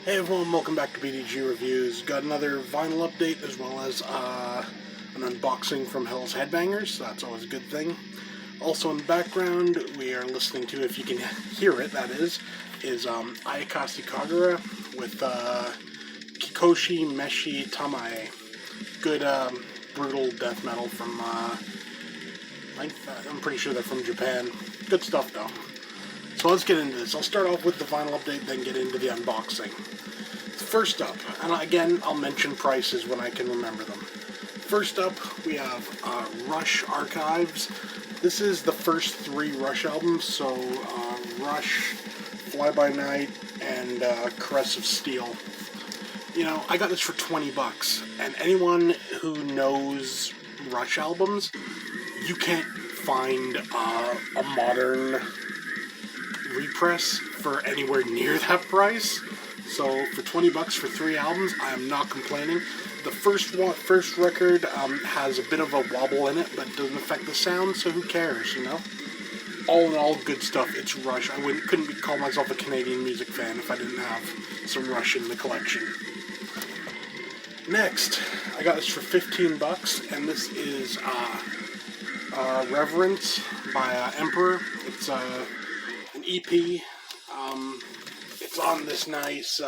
Hey everyone, welcome back to BDG Reviews. Got another vinyl update as well as an unboxing from Hell's Headbangers, so that's always a good thing. Also in the background, we are listening to, if you can hear it, that is Ayakashi Kagura with Kikoshi Meshi Tamae. Good brutal death metal from, I'm pretty sure they're from Japan. Good stuff though. So let's get into this. I'll start off with the vinyl update, then get into the unboxing. First up, and again, I'll mention prices when I can remember them. First up, we have Rush Archives. This is the first 3 Rush albums, so Rush, Fly By Night, and Caress of Steel. You know, I got this for $20, and anyone who knows Rush albums, you can't find a modern repress for anywhere near that price. So for $20 for 3 albums, I am not complaining. The first record has a bit of a wobble in it, but it doesn't affect the sound, so who cares, you know? All in all, good stuff. It's Rush. I couldn't call myself a Canadian music fan if I didn't have some Rush in the collection. Next, I got this for $15, and this is Reverence by Emperor. It's an EP. It's on this nice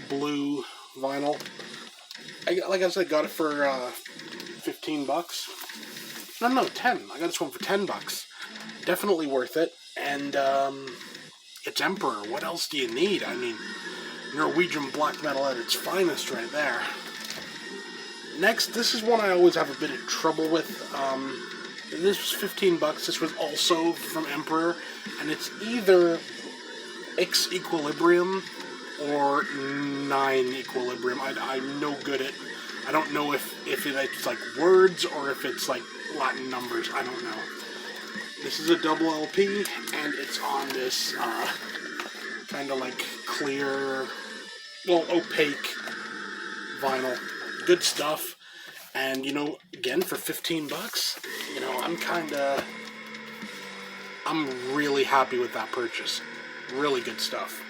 blue vinyl. Like I said, got it for $15. No, 10. I got this one for $10. Definitely worth it. And it's Emperor. What else do you need? I mean, Norwegian black metal at its finest right there. Next, this is one I always have a bit of trouble with. This was $15. This was also from Emperor, and it's either X Equilibrium or 9 Equilibrium. I'm no good at. I don't know if it's like words or if it's like Latin numbers. I don't know. This is a double LP, and it's on this kind of like clear, well, opaque vinyl. Good stuff. And, you know, again, for $15, you know, I'm really happy with that purchase. Really good stuff.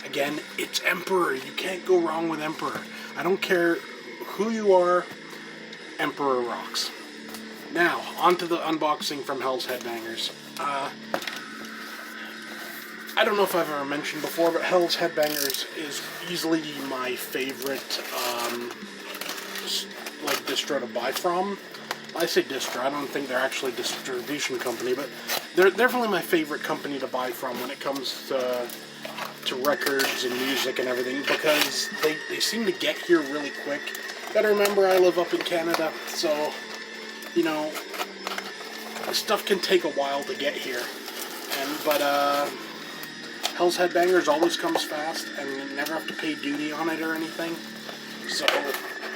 Again, it's Emperor. You can't go wrong with Emperor. I don't care who you are, Emperor rocks. Now, on to the unboxing from Hell's Headbangers. I don't know if I've ever mentioned before, but Hell's Headbangers is easily my favorite like distro to buy from. I say distro, I don't think they're actually a distribution company, but they're definitely my favorite company to buy from when it comes to records and music and everything, because they seem to get here really quick. Gotta remember, I live up in Canada, so, you know, stuff can take a while to get here. But Hell's Headbangers always comes fast, and you never have to pay duty on it or anything, so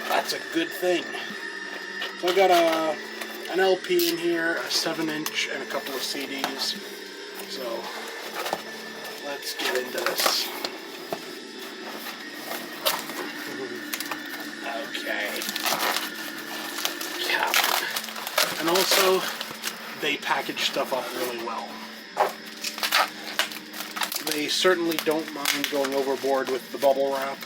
that's a good thing. So I got an LP in here, a 7-inch, and a couple of CDs. So let's get into this. Okay. Cap. And also, they package stuff up really well. They certainly don't mind going overboard with the bubble wrap.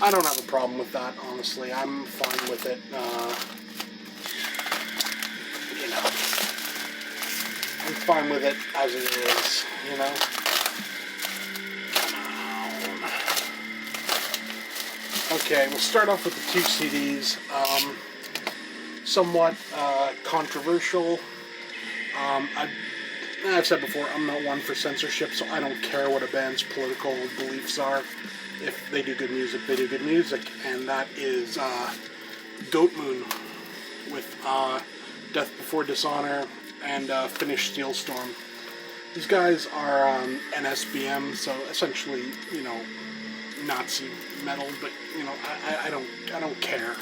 I don't have a problem with that, honestly. I'm fine with it. You know, I'm fine with it as it is, you know? Come on. Okay, we'll start off with the 2 CDs. Somewhat controversial. I've said before, I'm not one for censorship, so I don't care what a band's political beliefs are. If they do good music, they do good music, and that is Goat Moon with Death Before Dishonor and Finnish Steel Storm. These guys are NSBM, so essentially, you know, Nazi metal, but you know, I don't care.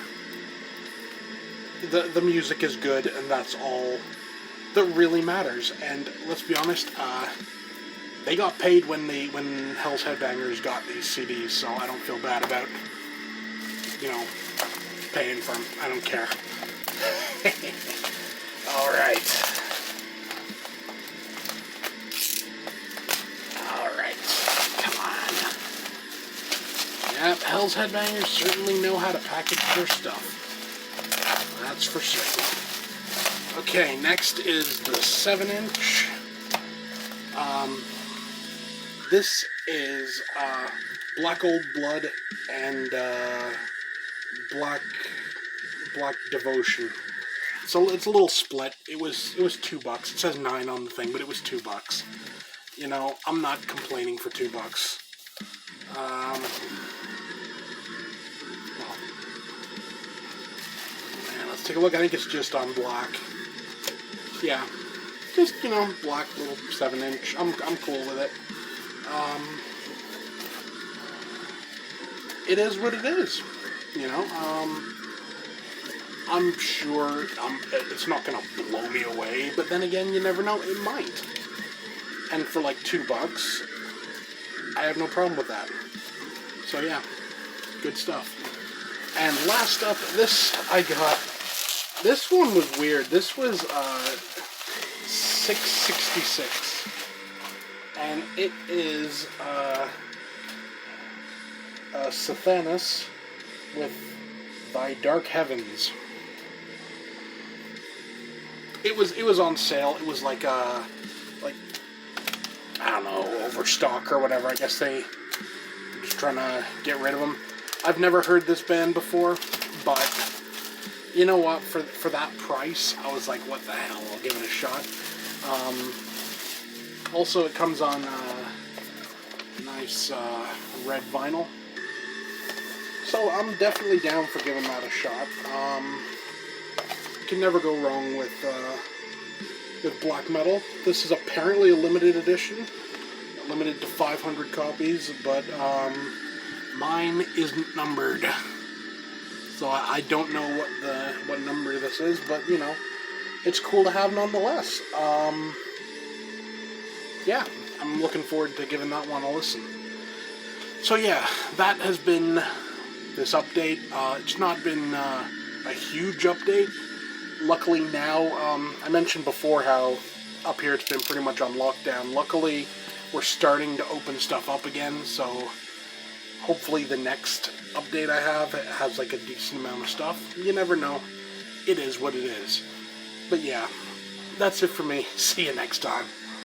The music is good, and that's all that really matters. And let's be honest, they got paid when Hell's Headbangers got these CDs, so I don't feel bad about, you know, paying for them. I don't care. Alright. Alright. Come on. Hell's Headbangers certainly know how to package their stuff. That's for certain. Okay, next is the 7-inch. This is Black Old Blood and Black Devotion. So it's a little split. It was $2. It says 9 on the thing, but it was $2. You know, I'm not complaining for $2. Well, man, let's take a look. I think it's just on black. Yeah, just, you know, black little 7-inch. I'm cool with it. It is what it is. You know, I'm sure it's not gonna blow me away, but then again, you never know, it might. And for like $2, I have no problem with that. So yeah, good stuff. And last up, this I got. This one was weird. This was $6.66, and it is Sathanas with Thy Dark Heavens. It was on sale. It was like I don't know, overstock or whatever. I guess they were just trying to get rid of them. I've never heard this band before, but you know what? For that price, I was like, what the hell? I'll give it a shot. Also, it comes on nice red vinyl, so I'm definitely down for giving that a shot. You can never go wrong with black metal. This is apparently a limited edition, limited to 500 copies, but mine isn't numbered, so I don't know what number this is, but you know, it's cool to have nonetheless. Yeah, I'm looking forward to giving that one a listen. So yeah, that has been this update. It's not been a huge update. Luckily now, I mentioned before how up here it's been pretty much on lockdown. Luckily, we're starting to open stuff up again, so hopefully the next update I have has like a decent amount of stuff. You never know. It is what it is. But yeah, that's it for me. See you next time.